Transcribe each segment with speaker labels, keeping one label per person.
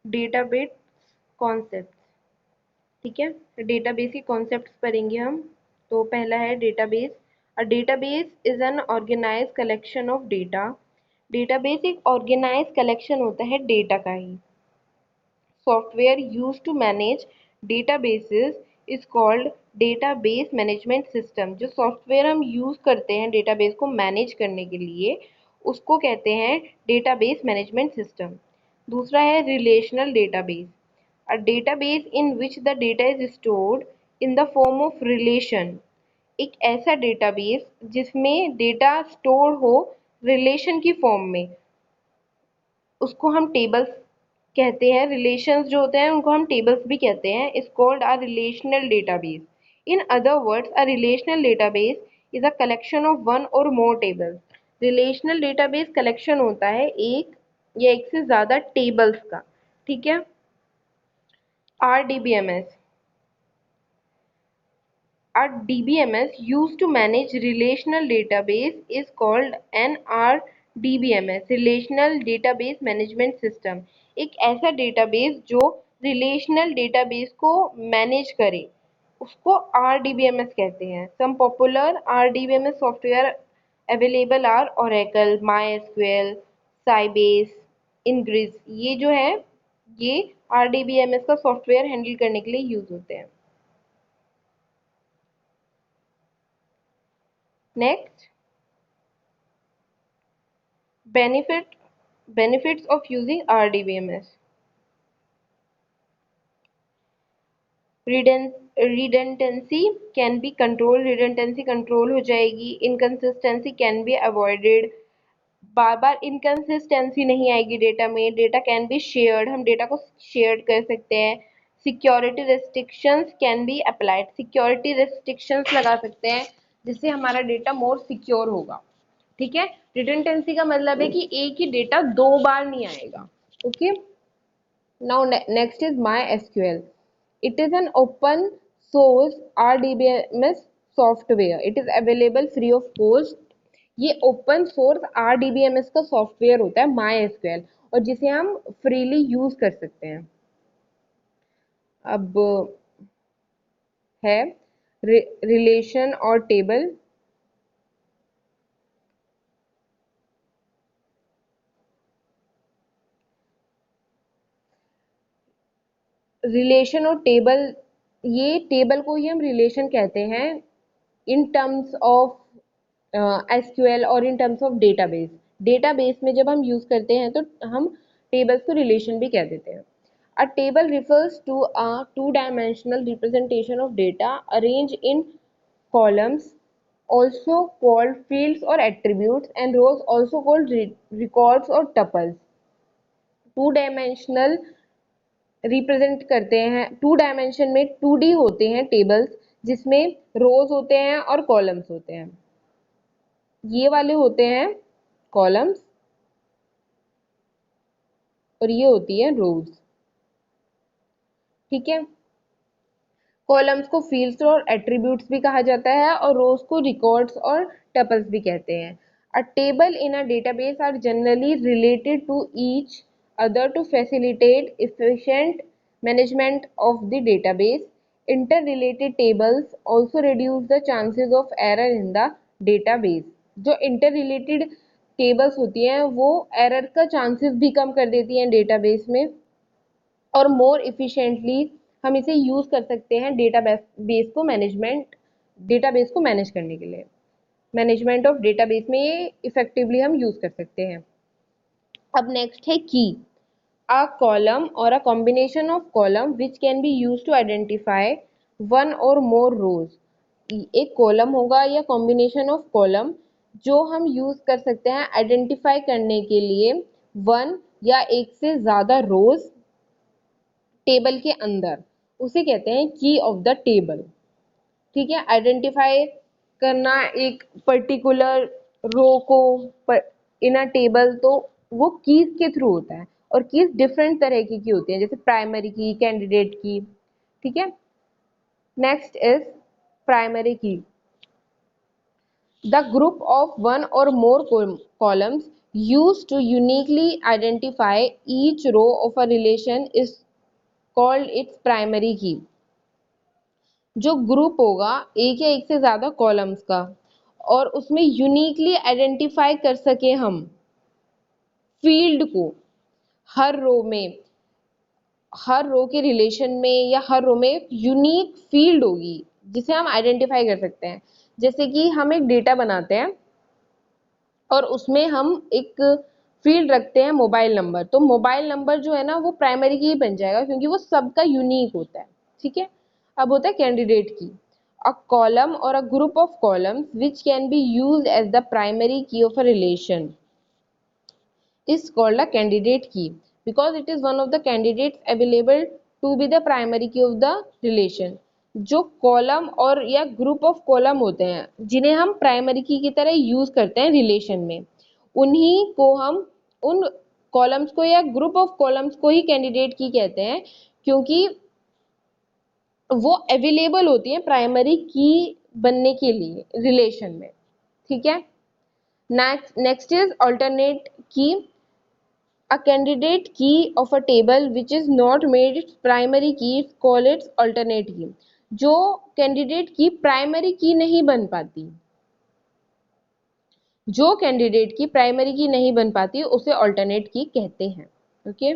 Speaker 1: Database concept. ठीक है, database के कॉन्सेप्ट्स पढ़ेंगे हम। तो पहला है database. A database is an organize collection of data. Database एक ऑर्गेनाइज कलेक्शन होता है डेटा का ही। Software use to manage databases is called database management system. जो सॉफ्टवेयर हम यूज करते हैं डेटाबेस को मैनेज करने के लिए, उसको कहते हैं डेटाबेस मैनेजमेंट सिस्टम। दूसरा है relational database. A database in which the data is stored in the form of relation। एक ऐसा डेटाबेस जिसमें डेटा स्टोर हो रिलेशन की फॉर्म में, उसको हम टेबल्स कहते हैं। रिलेशंस जो होते हैं उनको हम टेबल्स भी कहते हैं। Is called a relational database. In other words, a relational database is a collection of one और मोर टेबल्स। रिलेशनल डेटाबेस कलेक्शन होता है एक या एक से ज़्यादा टेबल्स का। ठीक है। RDBMS। A DBMS used to manage relational database is called an RDBMS, Relational Database Management System। एक ऐसा डेटाबेस जो रिलेशनल डेटाबेस को मैनेज करे, उसको RDBMS कहते हैं। Some popular RDBMS software available are Oracle, MySQL, Sybase, Ingres। ये जो है ये RDBMS का सॉफ्टवेयर हैंडल करने के लिए यूज होते हैं। Next, benefits of using RDBMS। redundancy can be controlled। redundancy control हो जाएगी। inconsistency can be avoided। Bar bar inconsistency नहीं आएगी डेटा में। डेटा कैन बी शेयर्ड, हम डेटा को शेयर कर सकते हैं। Security restrictions can be applied. Security restrictions लगा सकते हैं जिससे हमारा डेटा मोर सिक्योर होगा। ठीक है। रिडंडेंसी का मतलब है कि एक ही डेटा दो बार नहीं आएगा। Okay. Now next is MySQL। It is an open source RDBMS software. It is available free of cost. ये ओपन सोर्स RDBMS का सॉफ्टवेयर होता है MySQL, और जिसे हम फ्रीली यूज कर सकते हैं। अब है रिलेशन और टेबल। रिलेशन और टेबल, ये टेबल को ही हम रिलेशन कहते हैं इन टर्म्स ऑफ SQL और in terms of database. Database में जब हम यूज करते हैं तो हम टेबल्स को रिलेशन भी कह देते हैं। A table refers to a two-dimensional representation of data arranged in columns, also called fields or attributes, and rows, also called records or tuples। Two dimensional represent करते हैं। टू डायमेंशन में 2D होते हैं tables, जिसमें रोज होते हैं और columns होते हैं। ये वाले होते हैं कॉलम्स और ये होती है रोज। ठीक है। कॉलम्स को फील्ड्स और एट्रीब्यूट्स भी कहा जाता है और रोज को रिकॉर्ड्स और टपल्स भी कहते हैं। A table in a database are generally related to each other to facilitate efficient management of the database। Interrelated tables also reduce the chances of error in the database। जो interrelated tables होती हैं वो error का chances भी कम कर देती हैं database में, और more efficiently हम इसे यूज कर सकते हैं डेटाबेस को डेटाबेस को मैनेज करने के लिए। मैनेजमेंट ऑफ डेटाबेस में ये इफेक्टिवली हम यूज कर सकते हैं। अब नेक्स्ट है की। A column or a combination of column which can be used to identify one or more rows। एक कॉलम होगा या कॉम्बिनेशन ऑफ कॉलम जो हम यूज कर सकते हैं आइडेंटिफाई करने के लिए वन या एक से ज्यादा रोज टेबल के अंदर, उसे कहते हैं की ऑफ द टेबल। ठीक है। आइडेंटिफाई करना एक पर्टिकुलर रो को इन अ टेबल, तो वो कीज के थ्रू होता है, और कीज डिफरेंट तरह की होती हैं, जैसे प्राइमरी की, कैंडिडेट की। ठीक है। नेक्स्ट इज प्राइमरी की। द ग्रुप ऑफ वन और मोर columns used to uniquely identify each row of a relation is called its primary key। जो ग्रुप होगा एक या एक से ज्यादा कॉलम्स का और उसमें यूनिकली आइडेंटिफाई कर सके हम फील्ड को, हर रो में, हर रो के रिलेशन में या हर रो में एक यूनिक फील्ड होगी जिसे हम आइडेंटिफाई कर सकते हैं। जैसे कि हम एक डेटा बनाते हैं और उसमें हम एक फील्ड रखते हैं मोबाइल नंबर, तो मोबाइल नंबर जो है ना वो प्राइमरी की बन जाएगा क्योंकि वो सबका यूनिक होता है। ठीक है, अब होता है कैंडिडेट की। अ कॉलम और a group of columns which can be used as the primary key of a relation is called a candidate key because it is one of the candidates available to be the primary key of the relation। जो column और या group of column होते हैं जिन्हें हम primary की तरह use करते हैं रिलेशन में, उन्हीं को हम, उन कॉलम्स को या ग्रुप ऑफ कॉलम्स को ही कैंडिडेट की कहते हैं क्योंकि वो अवेलेबल होती है प्राइमरी की बनने के लिए रिलेशन में। ठीक है, नेक्स्ट इज अल्टरनेट की। A candidate key of a table which is not made its primary key is called its alternate key। जो कैंडिडेट की प्राइमरी की नहीं बन पाती, जो कैंडिडेट की प्राइमरी की नहीं बन पाती उसे अल्टरनेट की कहते हैं। ओके,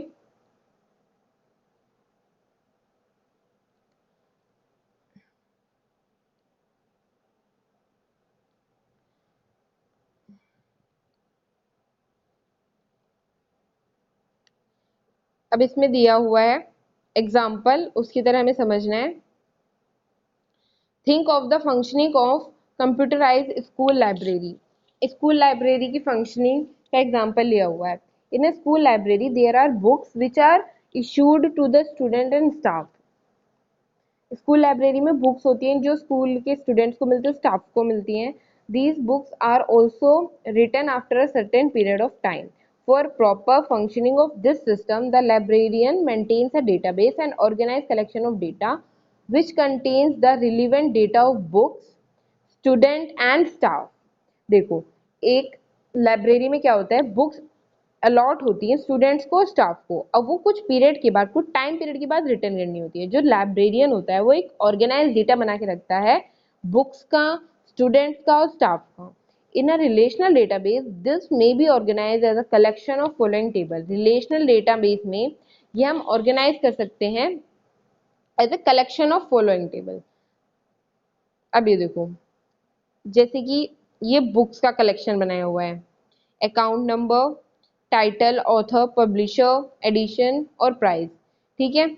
Speaker 1: अब इसमें दिया हुआ है एग्जाम्पल, उसकी तरह हमें समझना है। Think of the functioning of computerize school library. School library की फंक्शनिंग का एग्जाम्पल लिया हुआ है। In a school library there are books which are issued to the student and staff। School library में बुक्स होती हैं जो स्कूल के स्टूडेंट्स को मिलती है, स्टाफ को मिलती हैं। These books are also written after a certain period of time. For proper functioning of this system the librarian maintains a database and organize collection of data which contains the relevant data of books, student and staff। देखो, एक library में क्या होता है, books allot होती है students को, staff को, अब वो कुछ पीरियड के बाद, कुछ टाइम पीरियड के बाद रिटर्न करनी होती है। जो लाइब्रेरियन होता है वो एक ऑर्गेनाइज डेटा बना के रखता है बुक्स का, स्टूडेंट्स का और स्टाफ का। In a relational database this may be organize as a collection of following table. Relational database में ये हम ऑर्गेनाइज कर सकते हैं as a collection of following table. अब ये देखो, जैसे कि ये बुक्स का कलेक्शन बनाया हुआ है, account number, title, author, publisher, edition और प्राइस। ठीक है,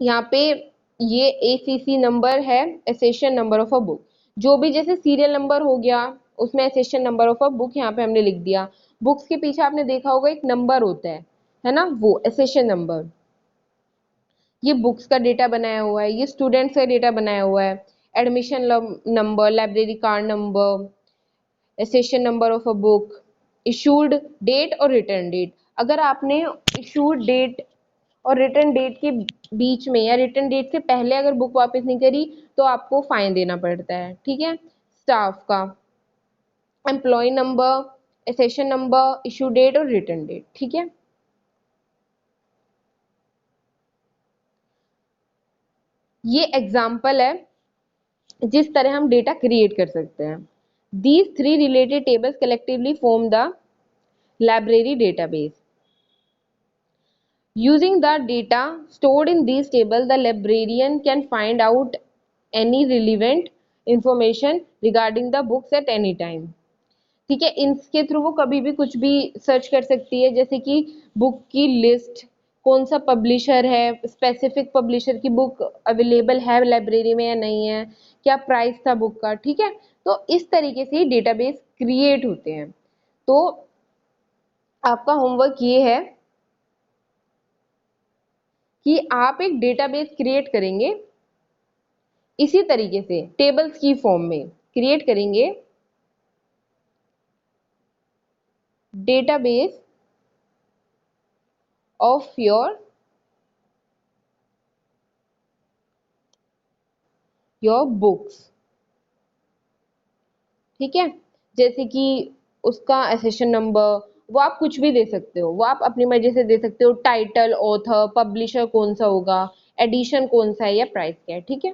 Speaker 1: यहाँ पे ये ACC नंबर है, accession number of a book. जो भी जैसे सीरियल नंबर हो गया उसमें accession number of a book यहाँ पे हमने लिख दिया। बुक्स के पीछे आपने देखा होगा एक नंबर होता है ना, वो एसेशन नंबर। ये बुक्स का डेटा बनाया हुआ है, ये स्टूडेंट्स का डेटा बनाया हुआ है, admission number, library card number, session number of a book, issued date और रिटर्न डेट। अगर आपने इशूड डेट और रिटर्न डेट के बीच में या रिटर्न डेट से पहले अगर बुक वापस नहीं करी तो आपको फाइन देना पड़ता है। ठीक है, स्टाफ का employee number, session number, issue date और रिटर्न डेट। ठीक है, ये एग्जाम्पल है जिस तरह हम डेटा क्रिएट कर सकते हैं। These three related tables collectively form the library database। Using the data stored in these tables, the librarian can find out any relevant information regarding the books at any time। ठीक है, इनके through वो कभी भी कुछ भी search कर सकती है, जैसे कि बुक की लिस्ट, कौन सा पब्लिशर है, स्पेसिफिक पब्लिशर की बुक अवेलेबल है लाइब्रेरी में या नहीं है, क्या प्राइस था बुक का। ठीक है, तो इस तरीके से डेटाबेस क्रिएट होते हैं। तो आपका होमवर्क ये है कि आप एक डेटाबेस क्रिएट करेंगे, इसी तरीके से टेबल्स की फॉर्म में क्रिएट करेंगे डेटाबेस ऑफ योर बुक्स। ठीक है, जैसे कि उसका एसेशन नंबर, वो आप कुछ भी दे सकते हो, वो आप अपनी मर्जी से दे सकते हो, टाइटल, ऑथर, पब्लिशर कौन सा होगा, एडिशन कौन सा है या प्राइस क्या है, ठीक है।